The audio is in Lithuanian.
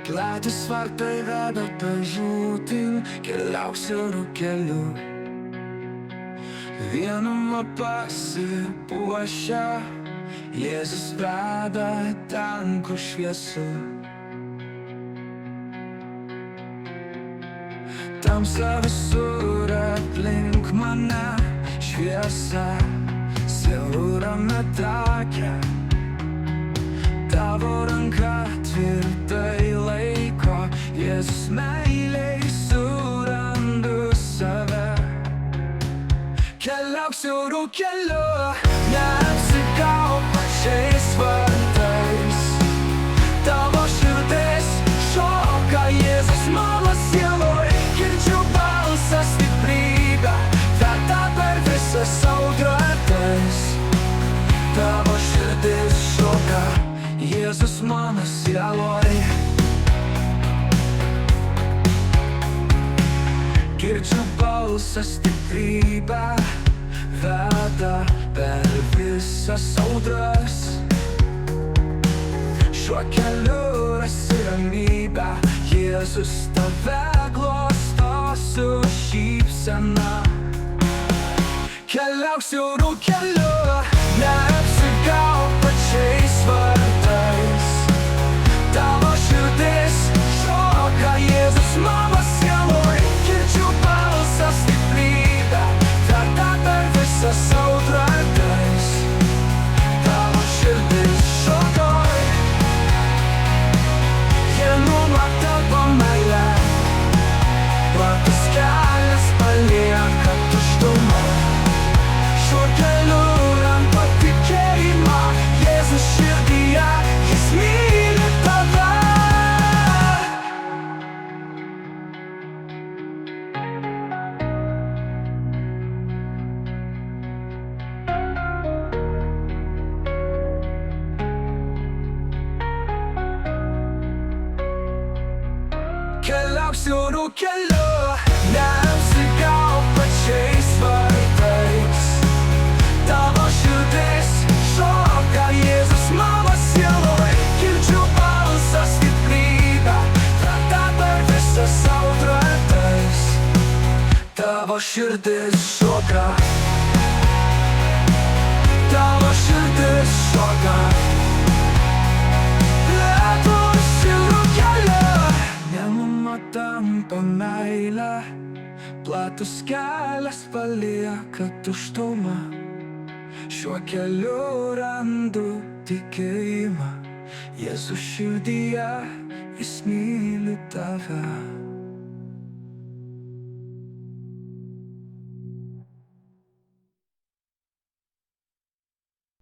Platūs vartai veda pražūtin, keliausiu keliu. Vienuma pasipuošia, Jėzus veda ten, kur šviesu. Tamsa visur aplink mane, šviesa siaurame take. Tavo ranka tvirtai laiko, Jėzus meiliai surandu save. Keliauk siauru keliu, neapsigauk pačiais vartais. Tavo širdis šoka, Jėzus mano sieloj. Girdžiu balsą stiprybę, veda per visas audras. Tavo širdis šoka, Jėzus mano sieloj. Girdžiu balsą stiprybę, veda per visas audras. Šiuo keliu rasi ramybę, Jėzus tave glosto su šypsena. Keliauk siauru keliu, neapsigauk pačiais vartais. Tavo širdis šoka, Jėzus mano sieloj. Girdžiu balsą stiprybę, veda per visas audras. Tavo širdis šoka, vienuma tavo meilė. Platus kelias palieka tuštumą. Šiuo keliu randu tikėjimą, Jėzus širdyje, Jis myli tave. Keliauk siauru keliu, neapsigauk pačiais vartais. Tavo širdis šoka, Jėzus mano sieloj. Girdžiu balsą stiprybę, veda per visas audras. Tavo širdis šoka, tavo širdis šoka. Platūs siauru keliu, vienuma tampa meile. Platus kelias palieka tuštumą. Šiuo keliu randu tikėjimą, Jėzus širdyje, Jis myli tave.